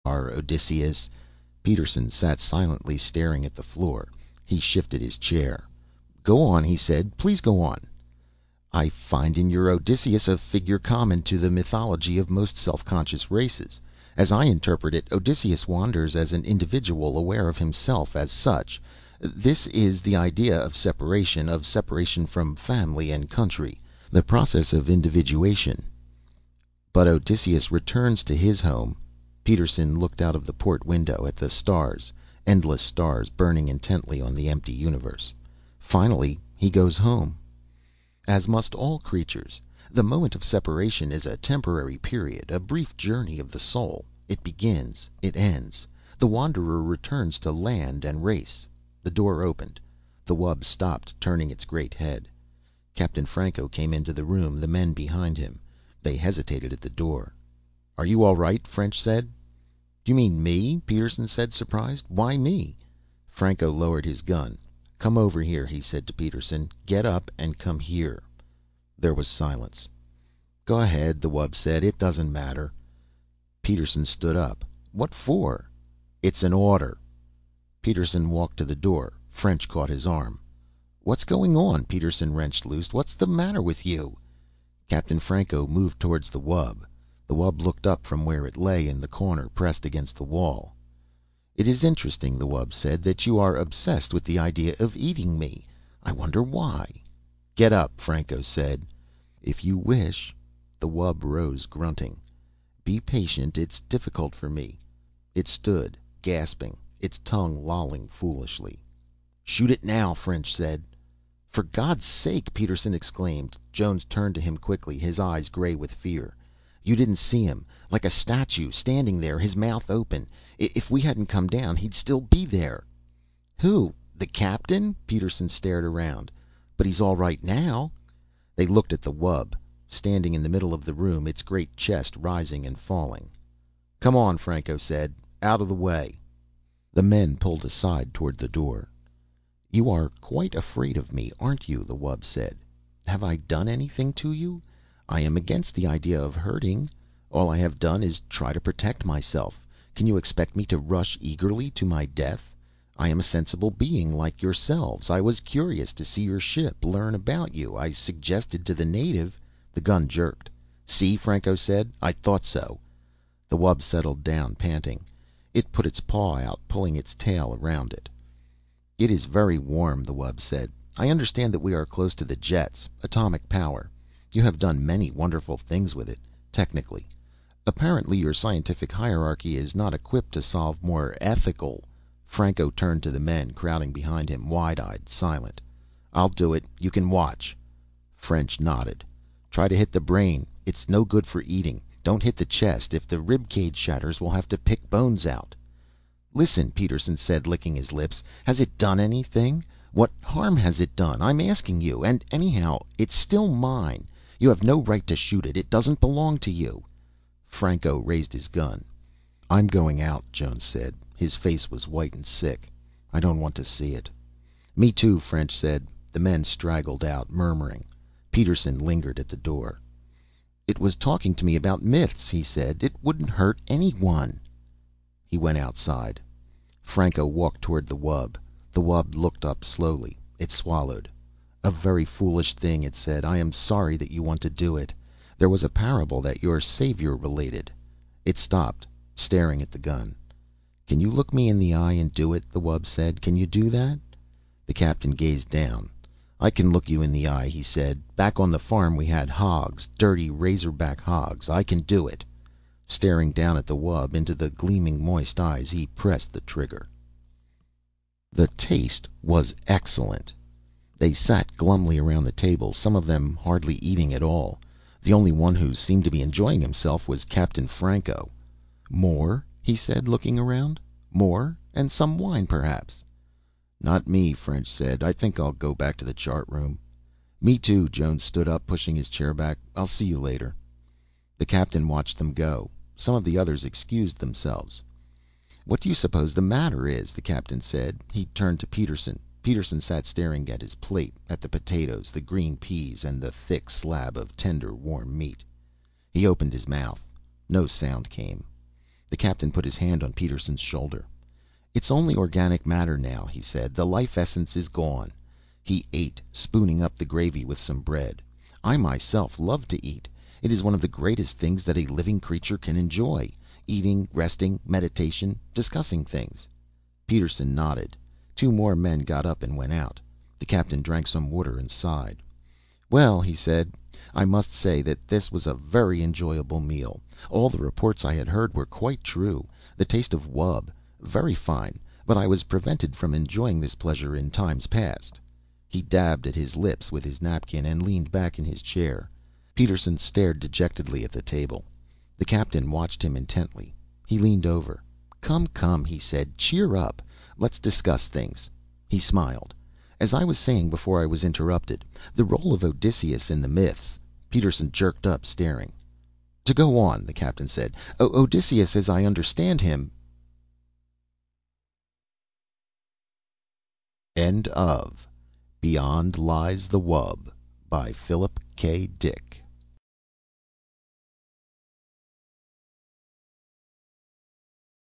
Our Odysseus. Peterson sat silently staring at the floor. He shifted his chair. Go on, he said. Please go on. I find in your Odysseus a figure common to the mythology of most self-conscious races. As I interpret it, Odysseus wanders as an individual aware of himself as such. This is the idea of separation from family and country, the process of individuation. But Odysseus returns to his home. Peterson looked out of the port window at the stars, endless stars burning intently on the empty universe. Finally, he goes home. As must all creatures, the moment of separation is a temporary period, a brief journey of the soul. It begins, it ends. The wanderer returns to land and race. The door opened. The wub stopped, turning its great head. Captain Franco came into the room, the men behind him. They hesitated at the door. Are you all right? French said. Do you mean me? Peterson said, surprised. Why me? Franco lowered his gun. Come over here, he said to Peterson. Get up and come here. There was silence. Go ahead, the wub said. It doesn't matter. Peterson stood up. What for? It's an order. Peterson walked to the door. French caught his arm. What's going on? Peterson wrenched loose. What's the matter with you? Captain Franco moved towards the wub. The wub looked up from where it lay in the corner, pressed against the wall. It is interesting, the wub said, that you are obsessed with the idea of eating me. I wonder why. Get up, Franco said. If you wish. The wub rose, grunting. Be patient, it's difficult for me. It stood, gasping, its tongue lolling foolishly. Shoot it now, French said. For God's sake, Peterson exclaimed. Jones turned to him quickly, his eyes gray with fear. You didn't see him. Like a statue, standing there, his mouth open. If we hadn't come down, he'd still be there. Who? The captain? Peterson stared around. But he's all right now. They looked at the wub, standing in the middle of the room, its great chest rising and falling. Come on, Franco said. Out of the way. The men pulled aside toward the door. You are quite afraid of me, aren't you? The wub said. Have I done anything to you? I am against the idea of hurting. All I have done is try to protect myself. Can you expect me to rush eagerly to my death? I am a sensible being like yourselves. I was curious to see your ship, learn about you. I suggested to the native. The gun jerked. See, Franco said. I thought so. The wub settled down, panting. It put its paw out, pulling its tail around it. It is very warm, the wub said. I understand that we are close to the jets, atomic power. You have done many wonderful things with it, technically. Apparently your scientific hierarchy is not equipped to solve more ethical... Franco turned to the men, crowding behind him, wide-eyed, silent. I'll do it. You can watch. French nodded. Try to hit the brain. It's no good for eating. Don't hit the chest. If the rib cage shatters, we'll have to pick bones out. Listen, Peterson said, licking his lips. Has it done anything? What harm has it done? I'm asking you. And anyhow, it's still mine. You have no right to shoot it. It doesn't belong to you. Franco raised his gun. I'm going out, Jones said. His face was white and sick. I don't want to see it. Me too, French said. The men straggled out, murmuring. Peterson lingered at the door. It was talking to me about myths, he said. It wouldn't hurt anyone. He went outside. Franco walked toward the wub. The wub looked up slowly. It swallowed. A very foolish thing, it said. I am sorry that you want to do it. There was a parable that your savior related. It stopped, staring at the gun. Can you look me in the eye and do it? The wub said. Can you do that? The captain gazed down. I can look you in the eye, he said. Back on the farm we had hogs, dirty razorback hogs. I can do it. Staring down at the wub into the gleaming moist eyes, he pressed the trigger. The taste was excellent. They sat glumly around the table, some of them hardly eating at all. The only one who seemed to be enjoying himself was Captain Franco. More? He said, looking around. More? And some wine, perhaps. Not me, French said. I think I'll go back to the chart room. Me too, Jones stood up, pushing his chair back. I'll see you later. The captain watched them go. Some of the others excused themselves. What do you suppose the matter is? The captain said. He turned to Peterson. Peterson sat staring at his plate, at the potatoes, the green peas, and the thick slab of tender, warm meat. He opened his mouth. No sound came. The captain put his hand on Peterson's shoulder. "It's only organic matter now," he said. "The life essence is gone." He ate, spooning up the gravy with some bread. "I myself love to eat. It is one of the greatest things that a living creature can enjoy. Eating, resting, meditation, discussing things." Peterson nodded. Two more men got up and went out. The captain drank some water and sighed. "Well," he said, "I must say that this was a very enjoyable meal. All the reports I had heard were quite true. The taste of wub, very fine, but I was prevented from enjoying this pleasure in times past." He dabbed at his lips with his napkin and leaned back in his chair. Peterson stared dejectedly at the table. The captain watched him intently. He leaned over. "Come, come," he said. "Cheer up. Let's discuss things." He smiled. "As I was saying before I was interrupted, the role of Odysseus in the myths." Peterson jerked up, staring. "To go on," the captain said. "Odysseus, as I understand him." End of Beyond Lies the Wub by Philip K. Dick.